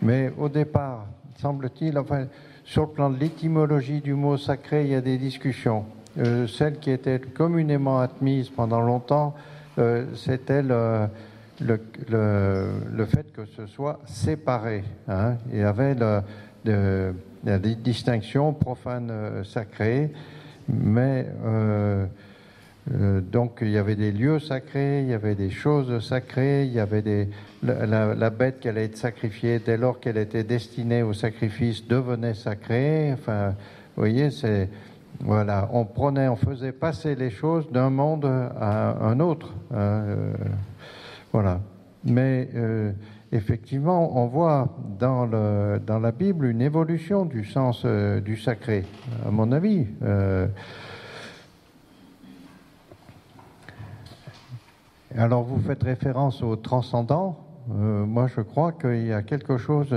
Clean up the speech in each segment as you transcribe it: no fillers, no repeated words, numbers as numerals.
Mais au départ, semble-t-il, enfin, sur le plan de l'étymologie du mot sacré, il y a des discussions. Celle qui était communément admise pendant longtemps, c'était le fait que ce soit séparé. Hein. Il y avait la distinction profane-sacré, mais donc il y avait des lieux sacrés, il y avait des choses sacrées, il y avait la bête qui allait être sacrifiée dès lors qu'elle était destinée au sacrifice devenait sacrée. Enfin, vous voyez, voilà, on faisait passer les choses d'un monde à un autre. Voilà. Mais effectivement, on voit dans la Bible une évolution du sens du sacré, à mon avis. Alors, vous faites référence au transcendant. Moi, je crois qu'il y a quelque chose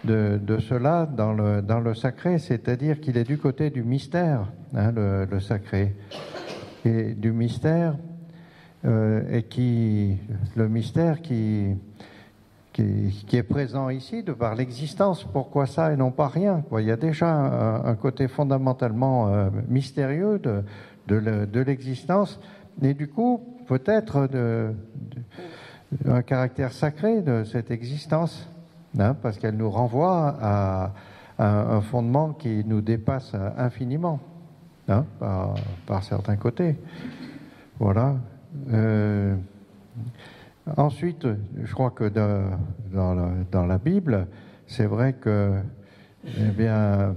de cela dans le sacré, c'est-à-dire qu'il est du côté du mystère, hein, le sacré. Et du mystère, le mystère qui est présent ici de par l'existence. Pourquoi ça et non pas rien, quoi. Il y a déjà un côté fondamentalement mystérieux de l'existence, et du coup, peut-être un caractère sacré de cette existence, hein, parce qu'elle nous renvoie à un fondement qui nous dépasse infiniment, hein, par certains côtés. Voilà. Ensuite, je crois que dans la Bible, c'est vrai que eh bien,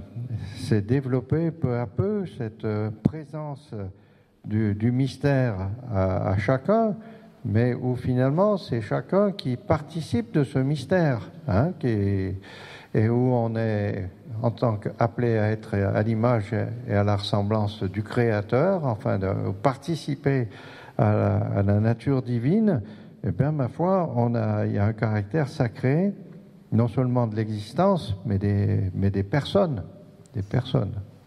c'est développé peu à peu cette présence du mystère à chacun, mais où finalement c'est chacun qui participe de ce mystère, hein, et où on est en tant qu'appelé à être à l'image et à la ressemblance du Créateur, enfin de participer à la nature divine. Eh bien, ma foi, il y a un caractère sacré, non seulement de l'existence, mais des personnes,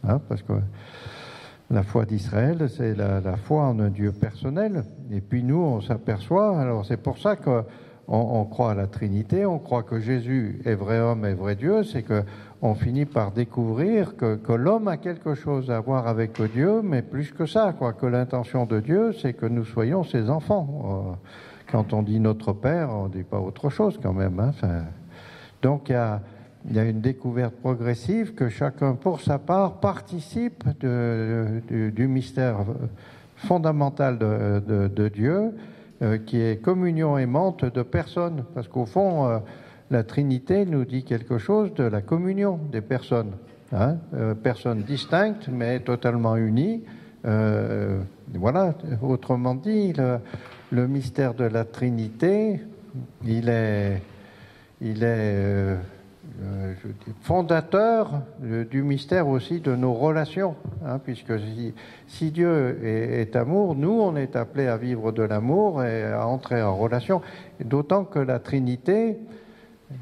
hein, parce que la foi d'Israël, c'est la foi en un Dieu personnel. Et puis nous, on s'aperçoit, alors c'est pour ça qu'on croit à la Trinité, on croit que Jésus est vrai homme et vrai Dieu, c'est qu'on finit par découvrir que l'homme a quelque chose à voir avec Dieu, mais plus que ça, quoi, que l'intention de Dieu, c'est que nous soyons ses enfants. Quand on dit notre Père, on ne dit pas autre chose quand même. Hein. Enfin, donc il y a une découverte progressive que chacun, pour sa part, participe du mystère fondamental de Dieu, qui est communion aimante de personnes. Parce qu'au fond, la Trinité nous dit quelque chose de la communion des personnes. Hein, personnes distinctes, mais totalement unies. Voilà, autrement dit, le mystère de la Trinité, il est fondateur du mystère aussi de nos relations, hein, puisque si Dieu est amour, nous on est appelés à vivre de l'amour et à entrer en relation, et d'autant que la Trinité,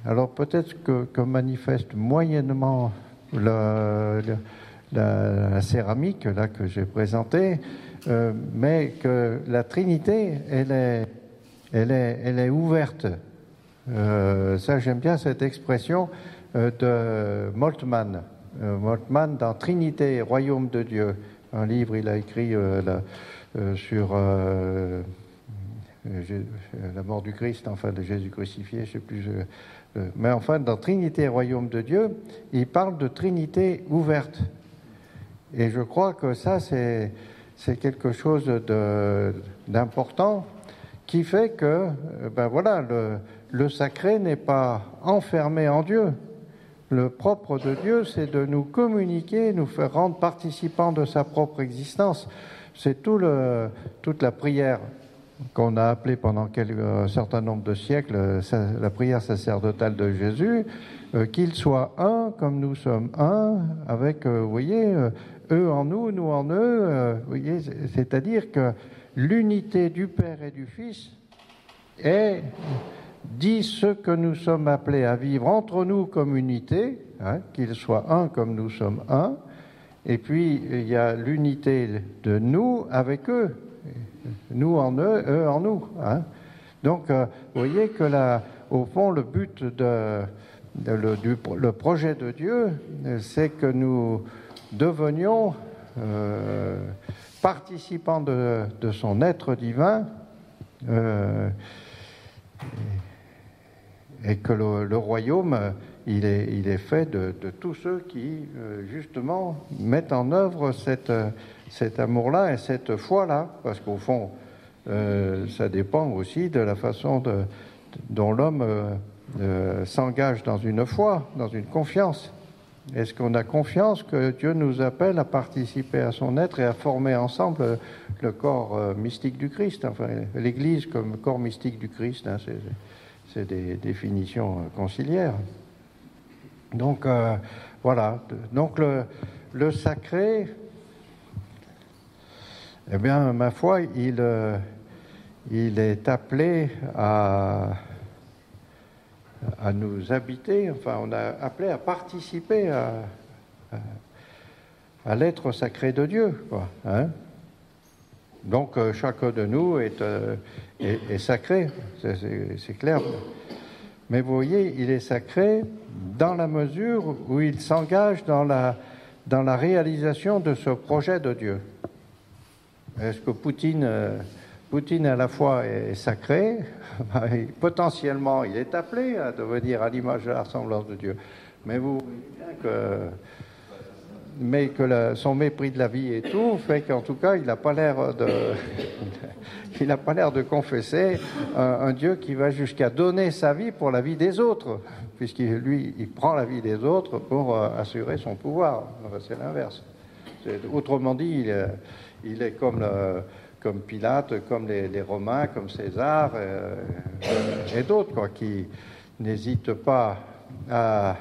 alors peut-être que manifeste moyennement la céramique là que j'ai présentée, mais que la Trinité elle est ouverte. Ça, j'aime bien cette expression de Moltmann. Moltmann, dans Trinité, Royaume de Dieu, un livre, il a écrit sur la mort du Christ, enfin de Jésus crucifié, je sais plus. Mais enfin, dans Trinité, Royaume de Dieu, il parle de Trinité ouverte. Et je crois que ça, c'est quelque chose d'important qui fait que, ben voilà, le sacré n'est pas enfermé en Dieu. Le propre de Dieu, c'est de nous communiquer, nous faire rendre participants de sa propre existence. C'est toute la prière qu'on a appelée pendant un certain nombre de siècles, la prière sacerdotale de Jésus, qu'il soit un comme nous sommes un, avec, vous voyez, eux en nous, nous en eux, vous voyez, c'est-à-dire que l'unité du Père et du Fils dit ce que nous sommes appelés à vivre entre nous comme unité, hein, qu'ils soient un comme nous sommes un, et puis il y a l'unité de nous avec eux, nous en eux, eux en nous. Hein. Donc, vous voyez que au fond, le but le projet de Dieu, c'est que nous devenions participants de son être divin, et que le royaume, il est fait de tous ceux qui, justement, mettent en œuvre cet amour-là et cette foi-là, parce qu'au fond, ça dépend aussi de la façon dont l'homme s'engage dans une foi, dans une confiance. Est-ce qu'on a confiance que Dieu nous appelle à participer à son être et à former ensemble le corps mystique du Christ, enfin l'Église comme corps mystique du Christ, hein, c'est des définitions conciliaires. Donc voilà. Donc le sacré, eh bien, ma foi, il est appelé à nous habiter, enfin, on a appelé à participer à l'être sacré de Dieu, quoi, hein. Donc, chacun de nous est sacré, c'est clair. Mais vous voyez, il est sacré dans la mesure où il s'engage dans la réalisation de ce projet de Dieu. Est-ce que Poutine à la fois est sacré, potentiellement il est appelé à devenir à l'image de la ressemblance de Dieu, mais vous voyez bien que son mépris de la vie et tout fait qu'en tout cas il n'a pas l'air de confesser un Dieu qui va jusqu'à donner sa vie pour la vie des autres, puisqu'il il prend la vie des autres pour assurer son pouvoir. C'est l'inverse. Autrement dit, il est comme Pilate, comme les Romains, comme César et d'autres, quoi, qui n'hésitent pas à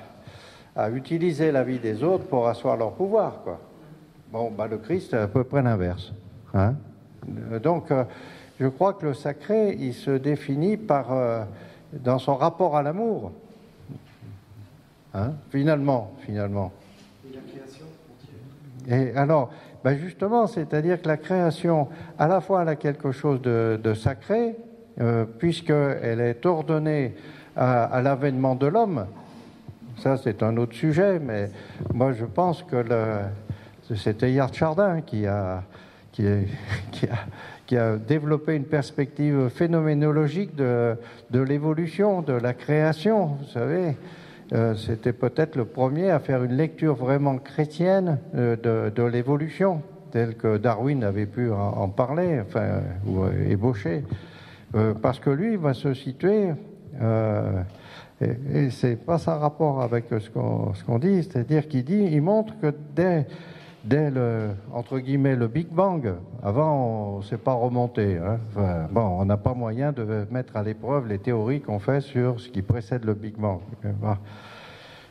utiliser la vie des autres pour asseoir leur pouvoir, quoi. Bon, le Christ est à peu près l'inverse, hein. Donc, je crois que le sacré, il se définit dans son rapport à l'amour, hein, finalement. Et la création. Et alors, justement, c'est-à-dire que la création, à la fois, elle a quelque chose de sacré, puisqu'elle est ordonnée à l'avènement de l'homme. Ça, c'est un autre sujet, mais moi, je pense que c'est Teilhard Chardin qui a développé une perspective phénoménologique de l'évolution, de la création, vous savez. C'était peut-être le premier à faire une lecture vraiment chrétienne de l'évolution, telle que Darwin avait pu en parler, enfin, ou ébaucher, parce que lui, il va se situer, et c'est pas sans rapport avec ce qu'on dit, c'est-à-dire il montre que dès entre guillemets, le Big Bang, avant, on ne s'est pas remonté, hein. Enfin, on n'a pas moyen de mettre à l'épreuve les théories qu'on fait sur ce qui précède le Big Bang.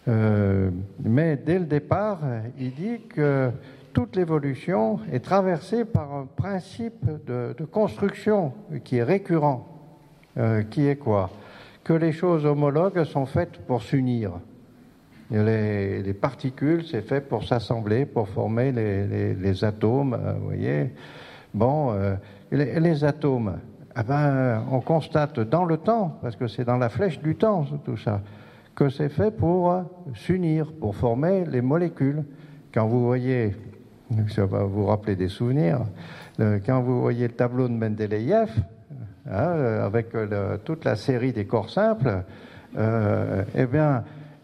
Mais dès le départ, il dit que toute l'évolution est traversée par un principe de construction qui est récurrent, qui est quoi? Que les choses homologues sont faites pour s'unir. Les particules, c'est fait pour s'assembler, pour former les atomes, vous voyez. Les atomes, on constate dans le temps, parce que c'est dans la flèche du temps, tout ça, que c'est fait pour s'unir, pour former les molécules. Quand vous voyez, ça va vous rappeler des souvenirs, quand vous voyez le tableau de Mendeleïev, hein, avec toute la série des corps simples,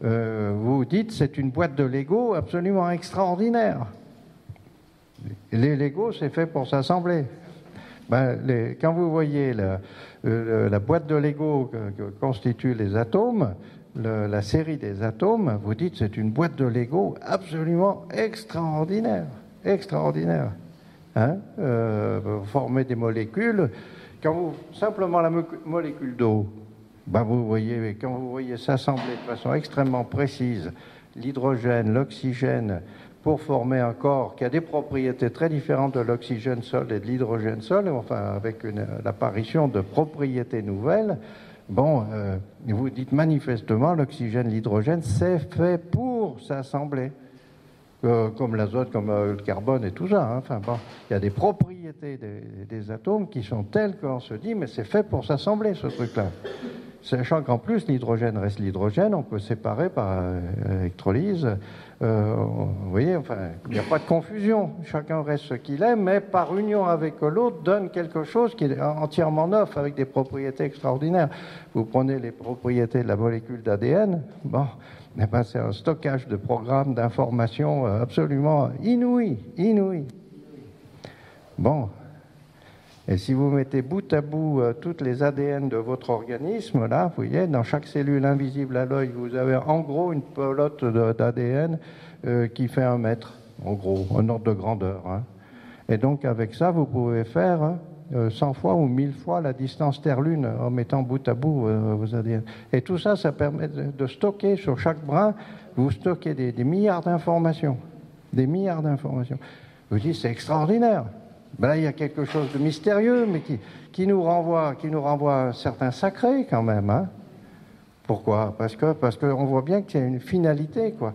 vous dites c'est une boîte de Lego absolument extraordinaire. Les Lego, c'est fait pour s'assembler. Quand vous voyez la boîte de Lego que constituent les atomes, la série des atomes, vous dites c'est une boîte de Lego absolument extraordinaire. Extraordinaire. Hein, former des molécules. Simplement la molécule d'eau, vous voyez, quand vous voyez s'assembler de façon extrêmement précise l'hydrogène, l'oxygène, pour former un corps qui a des propriétés très différentes de l'oxygène seul et de l'hydrogène seul, enfin avec l'apparition de propriétés nouvelles, vous dites manifestement l'oxygène, l'hydrogène, c'est fait pour s'assembler. Comme l'azote, comme le carbone et tout ça, hein. Enfin, il y a des propriétés des atomes qui sont telles qu'on se dit, mais c'est fait pour s'assembler, ce truc-là. sachant qu'en plus, l'hydrogène reste l'hydrogène, on peut séparer par électrolyse. Vous voyez, enfin, il n'y a pas de confusion. Chacun reste ce qu'il est, mais par union avec l'autre, donne quelque chose qui est entièrement neuf, avec des propriétés extraordinaires. Vous prenez les propriétés de la molécule d'ADN, bon, eh ben, c'est un stockage de programmes, d'informations absolument inouï. Bon. Et si vous mettez bout à bout toutes les ADN de votre organisme, là, vous voyez, dans chaque cellule invisible à l'œil, vous avez en gros une pelote d'ADN qui fait 1 mètre, en gros, un ordre de grandeur. Hein. Et donc, avec ça, vous pouvez faire 100 fois ou 1000 fois la distance Terre-Lune en mettant bout à bout vos ADN. Et tout ça, ça permet de stocker sur chaque brin, vous stockez des milliards d'informations. Des milliards d'informations. Je vous dis, c'est extraordinaire. Ben là, il y a quelque chose de mystérieux, mais qui nous renvoie à un certain sacré quand même. Hein. Pourquoi ? Parce qu'on voit bien qu'il y a une finalité, quoi.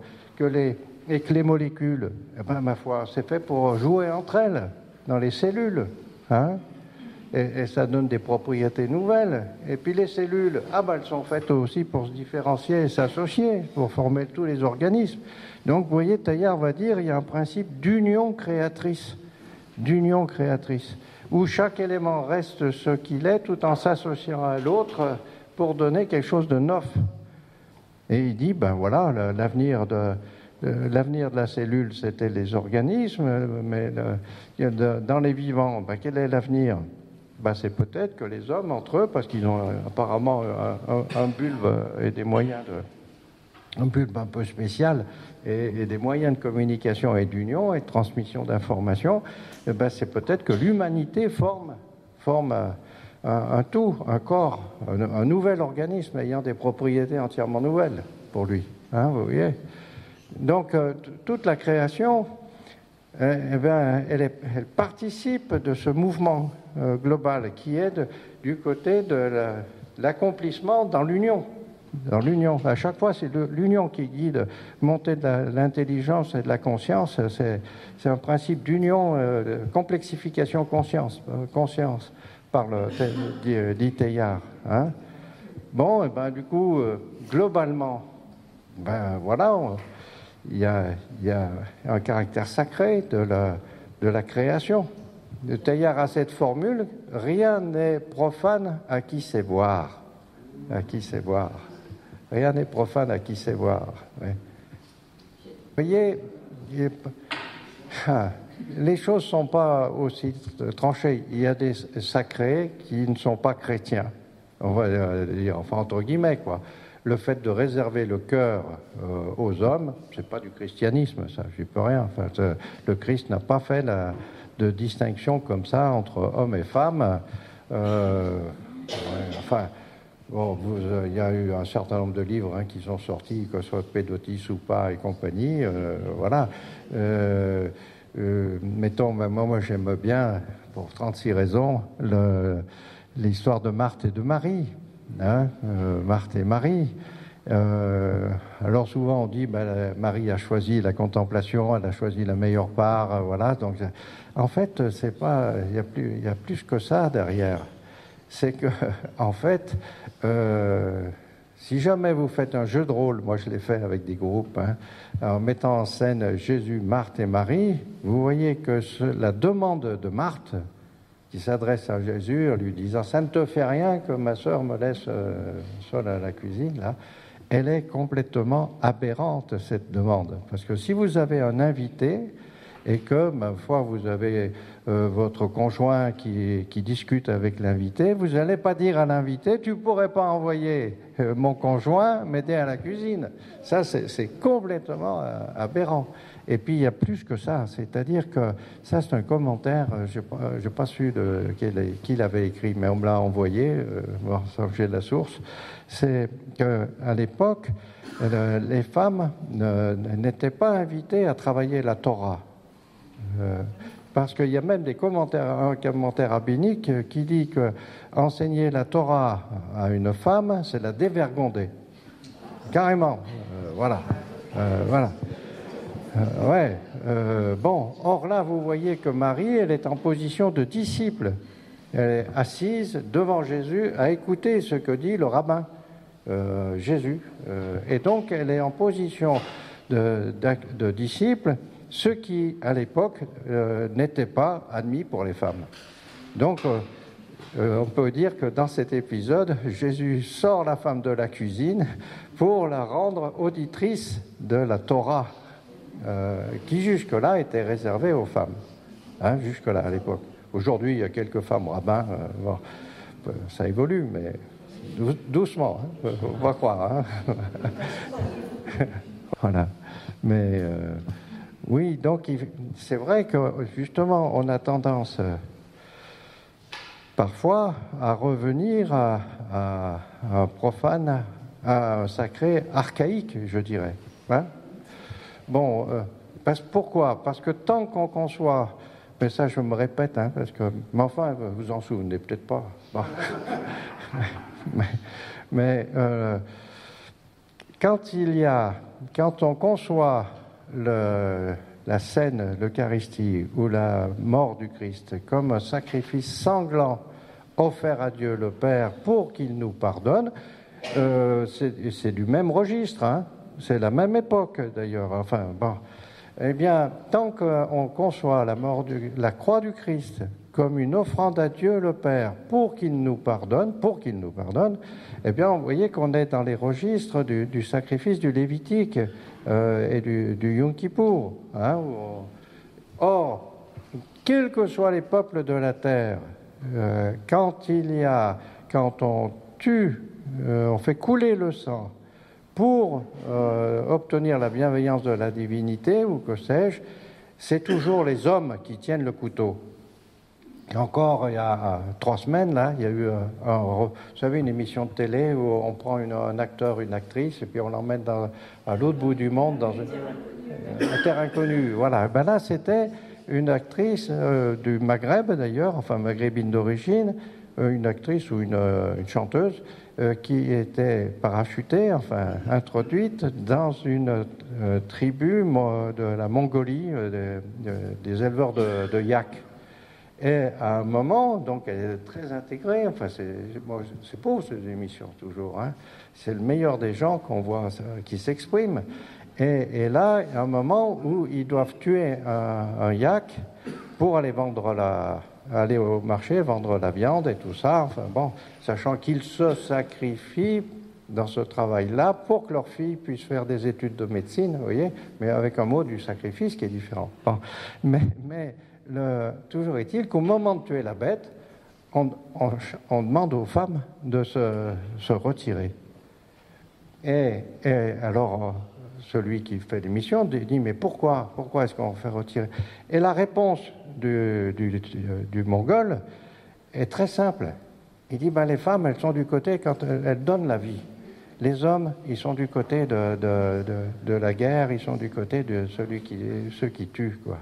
Et que les molécules, eh ben, ma foi, c'est fait pour jouer entre elles, dans les cellules. Hein. Et ça donne des propriétés nouvelles. Et puis les cellules, elles sont faites aussi pour se différencier et s'associer, pour former tous les organismes. Donc, vous voyez, Teilhard va dire qu'il y a un principe d'union créatrice, où chaque élément reste ce qu'il est tout en s'associant à l'autre pour donner quelque chose de neuf. Et il dit, ben voilà, l'avenir de la cellule, c'était les organismes, mais dans les vivants, ben, quel est l'avenir ? Ben, c'est peut-être que les hommes, entre eux, parce qu'ils ont apparemment un bulbe et des moyens un bulbe un peu spécial et des moyens de communication et d'union et de transmission d'informations, ben c'est peut-être que l'humanité forme un tout, un corps, un nouvel organisme ayant des propriétés entièrement nouvelles pour lui. Hein, vous voyez ? Donc, toute la création, elle participe de ce mouvement global qui est du côté de l'accomplissement dans l'union. Dans l'union, à chaque fois, c'est l'union qui guide montée de l'intelligence et de la conscience. C'est un principe d'union, de complexification conscience par dit Teilhard. Hein. Bon, et ben du coup, globalement, ben voilà, il y a un caractère sacré de la création. Teilhard a cette formule: rien n'est profane à qui sait voir. À qui sait voir. Rien n'est profane à qui sait voir. Ouais. Vous voyez, les choses ne sont pas aussi tranchées. Il y a des sacrés qui ne sont pas chrétiens. On va dire, enfin, entre guillemets, quoi. Le fait de réserver le cœur aux hommes, c'est pas du christianisme, ça, j'y peux rien. Enfin, le Christ n'a pas fait de distinction comme ça entre hommes et femmes. Bon, il y a eu un certain nombre de livres qui sont sortis, que ce soit Pédotis ou pas et compagnie, voilà. Mettons, moi j'aime bien, pour 36 raisons, l'histoire de Marthe et de Marie. Hein, Marthe et Marie. Alors souvent on dit, Marie a choisi la contemplation, elle a choisi la meilleure part, voilà. Donc, en fait, c'est pas, il y a plus que ça derrière. C'est que, en fait, si jamais vous faites un jeu de rôle, moi je l'ai fait avec des groupes, en mettant en scène Jésus, Marthe et Marie, vous voyez que la demande de Marthe, qui s'adresse à Jésus en lui disant « ça ne te fait rien que ma sœur me laisse seule à la cuisine », là, elle est complètement aberrante, cette demande. Parce que si vous avez un invité et que, ma foi, vous avez votre conjoint qui discute avec l'invité, vous n'allez pas dire à l'invité « tu ne pourrais pas envoyer mon conjoint m'aider à la cuisine ». Ça, c'est complètement aberrant. Et puis, il y a plus que ça. C'est-à-dire que ça, c'est un commentaire, je n'ai pas su qui l'avait écrit, mais on me l'a envoyé, sans que j'ai la source. C'est qu'à l'époque, les femmes n'étaient pas invitées à travailler la Torah. Parce qu'il y a même un commentaire rabbinique qui dit que enseigner la Torah à une femme, c'est la dévergonder. Carrément. Voilà. Bon, or là, vous voyez que Marie, elle est en position de disciple. Elle est assise devant Jésus à écouter ce que dit le rabbin. Jésus. Et donc, elle est en position de disciple, ce qui, à l'époque, n'était pas admis pour les femmes. Donc, on peut dire que dans cet épisode, Jésus sort la femme de la cuisine pour la rendre auditrice de la Torah, qui jusque-là était réservée aux femmes, jusque-là à l'époque. Aujourd'hui, il y a quelques femmes rabbins, ça évolue, mais doucement, on va croire. Voilà. Mais oui, donc c'est vrai que justement, on a tendance parfois à revenir à un profane, à un sacré archaïque, je dirais. Bon, pourquoi ? Parce que tant qu'on conçoit, mais ça je me répète, mais enfin, vous vous en souvenez peut-être pas. Bon. mais quand on conçoit la scène, l'Eucharistie ou la mort du Christ comme un sacrifice sanglant offert à Dieu le Père pour qu'il nous pardonne, c'est du même registre, c'est la même époque d'ailleurs. Enfin, bon. Eh bien, tant qu'on conçoit la croix du Christ comme une offrande à Dieu le Père pour qu'il nous pardonne, eh bien, vous voyez qu'on est dans les registres du sacrifice du Lévitique et du Yom Kippour. Or, quels que soient les peuples de la terre, quand on tue, on fait couler le sang pour obtenir la bienveillance de la divinité, ou que sais-je, c'est toujours les hommes qui tiennent le couteau. Et encore, il y a 3 semaines, là, il y a eu, vous savez, une émission de télé où on prend un acteur, une actrice, et puis on l'emmène à l'autre bout du monde, dans une terre inconnue. Voilà. Ben là, c'était une actrice du Maghreb, d'ailleurs, enfin maghrébine d'origine, une actrice ou une chanteuse, qui était parachutée, enfin introduite dans une tribu de la Mongolie, des éleveurs de yaks. Et à un moment, donc elle est très intégrée, enfin c'est beau ces émissions toujours, c'est le meilleur des gens qu'on voit qui s'expriment. Et là, il y a un moment où ils doivent tuer un yak pour aller aller au marché, vendre la viande et tout ça, enfin bon, sachant qu'ils se sacrifient dans ce travail-là pour que leur fille puisse faire des études de médecine, vous voyez, mais avec un mot du sacrifice qui est différent. Bon. Mais toujours est-il qu'au moment de tuer la bête, on demande aux femmes de se retirer. Et alors, celui qui fait l'émission dit, mais pourquoi est-ce qu'on fait retirer ? Et la réponse du Mongol est très simple. Il dit, les femmes, elles sont du côté quand elles donnent la vie. Les hommes, ils sont du côté de la guerre, ils sont du côté de ceux qui tuent, quoi.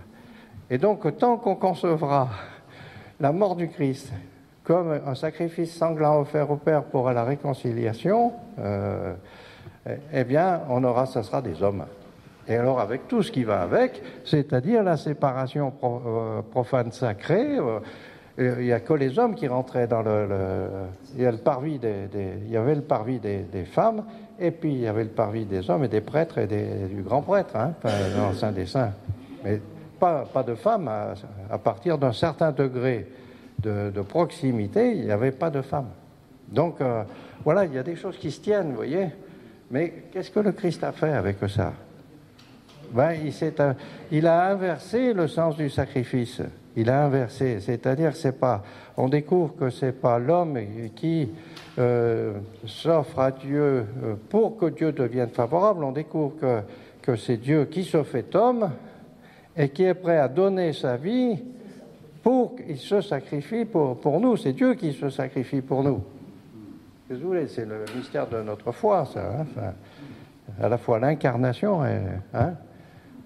Et donc, tant qu'on concevra la mort du Christ comme un sacrifice sanglant offert au Père pour la réconciliation, eh bien, ça sera des hommes. Et alors, avec tout ce qui va avec, c'est-à-dire la séparation profane-sacrée, il n'y a que les hommes qui rentraient dans il y avait le parvis des femmes, et puis il y avait le parvis des hommes et des prêtres et du grand prêtre, dans le Saint des Saints. Mais pas de femmes, à partir d'un certain degré de proximité, il n'y avait pas de femmes. Donc, voilà, il y a des choses qui se tiennent, vous voyez. Mais qu'est-ce que le Christ a fait avec ça ? Il a inversé le sens du sacrifice. Il a inversé, c'est-à-dire on découvre que c'est pas l'homme qui s'offre à Dieu pour que Dieu devienne favorable. On découvre que c'est Dieu qui se fait homme et qui est prêt à donner sa vie pour qu'il se sacrifie pour nous. C'est Dieu qui se sacrifie pour nous. Désolé, c'est le mystère de notre foi, ça. À la fois l'incarnation et...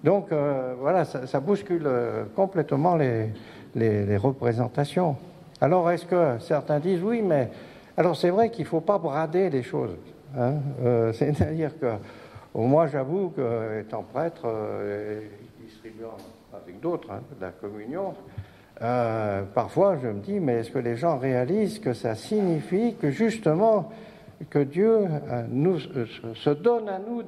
Donc, voilà, ça bouscule complètement les représentations. Alors, est-ce que certains disent, oui, mais... Alors, c'est vrai qu'il ne faut pas brader les choses. C'est-à-dire que, moi, j'avoue que, étant prêtre, distribuant avec d'autres de la communion, parfois, je me dis, mais est-ce que les gens réalisent que ça signifie que, justement, que Dieu se donne à nous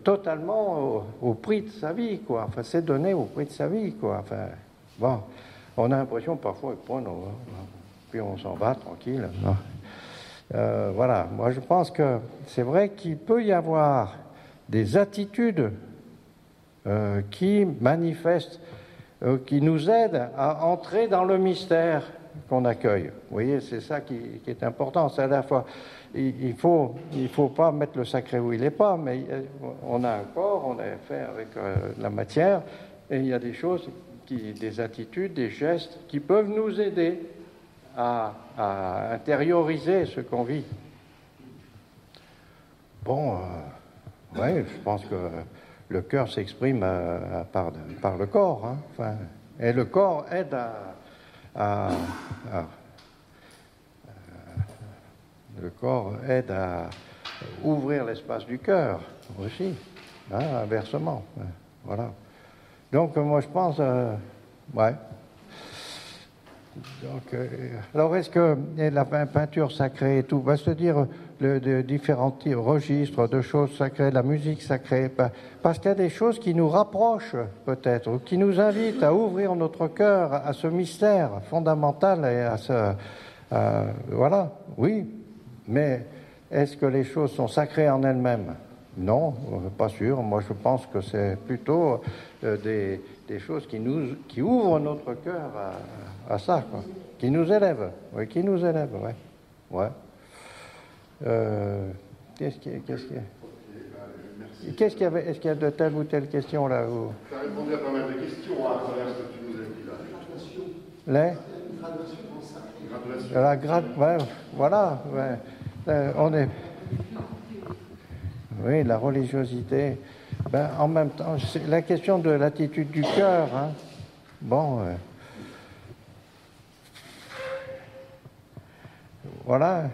totalement au prix de sa vie, quoi. Enfin, c'est donné au prix de sa vie, quoi. Enfin, bon, on a l'impression parfois, puis on s'en va tranquille. Voilà, moi je pense que c'est vrai qu'il peut y avoir des attitudes qui manifestent, qui nous aident à entrer dans le mystère qu'on accueille. Vous voyez, c'est ça qui est important. C'est à la fois, il faut pas mettre le sacré où il n'est pas, mais on a un corps, on est fait avec la matière, et il y a des choses, des attitudes, des gestes qui peuvent nous aider à intérioriser ce qu'on vit. Bon, ouais, je pense que le cœur s'exprime par le corps, hein. Enfin, et le corps aide le corps aide à ouvrir l'espace du cœur aussi, hein, inversement. Voilà. Donc moi je pense, ouais. Donc, alors est-ce que la peinture sacrée et tout, c'est-à-dire de différents registres de choses sacrées, la musique sacrée, parce qu'il y a des choses qui nous rapprochent peut-être, ou qui nous invitent à ouvrir notre cœur à ce mystère fondamental et à ce... voilà, oui, mais est-ce que les choses sont sacrées en elles-mêmes ? Non, pas sûr. Moi, je pense que c'est plutôt des choses qui ouvrent notre cœur à ça, quoi. Qui nous élèvent, oui, qui nous élèvent, ouais. Ouais. Qu'est-ce qu'il y avait ? Est-ce qu'il y a de telle ou telle question là où... Tu as répondu à pas mal de questions à travers ce que tu nous as dit là. Ouais, voilà, ouais. On est... Oui, la religiosité. Ben, en même temps, c'est la question de l'attitude du cœur. Hein. Bon, voilà.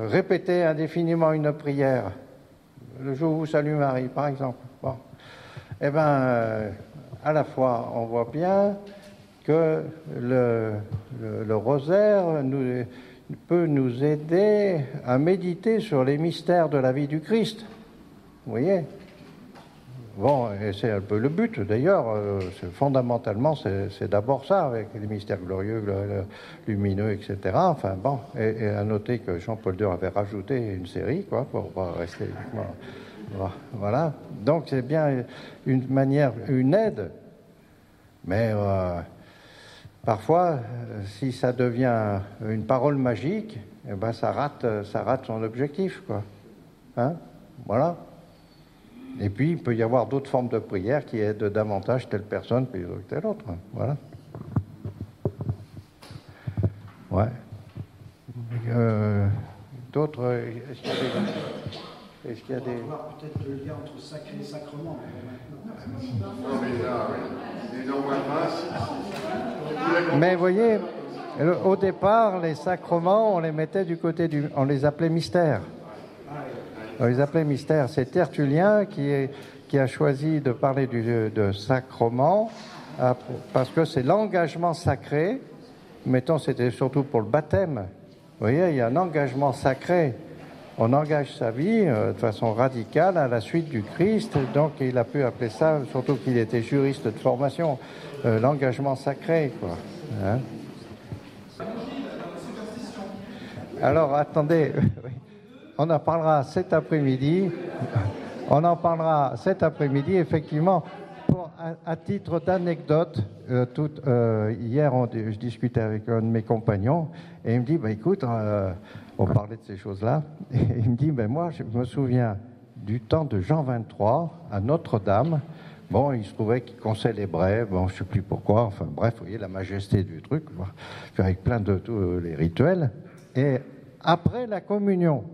Répéter indéfiniment une prière. Le jour où vous salue Marie, par exemple. Bon. Eh bien, à la fois, on voit bien que le rosaire peut nous aider à méditer sur les mystères de la vie du Christ. Vous voyez ? Bon, et c'est un peu le but, d'ailleurs. Fondamentalement, c'est d'abord ça, avec les mystères glorieux, lumineux, etc. Enfin, bon, et à noter que Jean-Paul II avait rajouté une série, quoi, pour pas rester... Voilà. Donc, c'est bien une manière, une aide, mais... parfois, si ça devient une parole magique, eh ben ça rate son objectif, quoi. Hein ? Voilà. Et puis, il peut y avoir d'autres formes de prière qui aident davantage telle personne que telle autre. Voilà. Ouais. D'autres... Est-ce qu'il y a des... On va voir peut-être le lien entre sacré et sacrement. Non, mais là, oui. Mais vous voyez, au départ, les sacrements, on les mettait du côté on les appelait mystères. On les appelait mystères. C'est Tertullien qui a choisi de parler de sacrement parce que c'est l'engagement sacré. Mettons, c'était surtout pour le baptême. Vous voyez, il y a un engagement sacré. On engage sa vie de façon radicale à la suite du Christ. Donc, il a pu appeler ça, surtout qu'il était juriste de formation, l'engagement sacré, quoi. Hein? Alors, attendez, on en parlera cet après-midi. On en parlera cet après-midi, effectivement. À titre d'anecdote, hier, je discutais avec un de mes compagnons et il me dit, écoute, on parlait de ces choses-là, et il me dit, moi, je me souviens du temps de Jean XXIII à Notre-Dame. Bon, il se trouvait qu'on célébrait, je ne sais plus pourquoi, enfin bref, vous voyez la majesté du truc, avec plein de tous les rituels. Et après la communion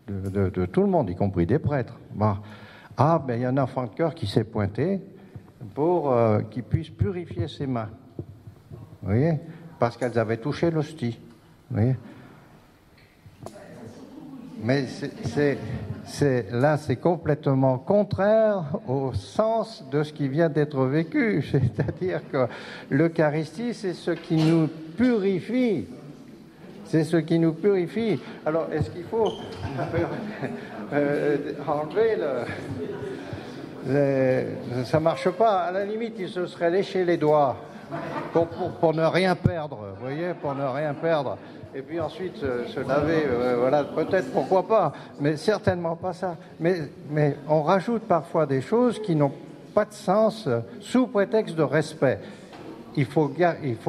de tout le monde, y compris des prêtres, il y a un enfant de cœur qui s'est pointé pour qu'il puisse purifier ses mains. Vous voyez ? Parce qu'elles avaient touché l'hostie. Vous voyez ? Mais c'est complètement contraire au sens de ce qui vient d'être vécu. C'est-à-dire que l'Eucharistie, c'est ce qui nous purifie. C'est ce qui nous purifie. Alors, est-ce qu'il faut enlever ça marche pas. À la limite, il se serait léché les doigts pour ne rien perdre. Vous voyez, pour ne rien perdre. Et puis ensuite se laver, voilà, peut-être, pourquoi pas, mais certainement pas ça. Mais on rajoute parfois des choses qui n'ont pas de sens sous prétexte de respect. Il faut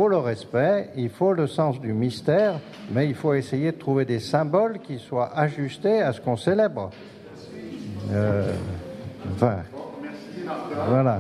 le respect, il faut le sens du mystère, mais il faut essayer de trouver des symboles qui soient ajustés à ce qu'on célèbre. Enfin, voilà.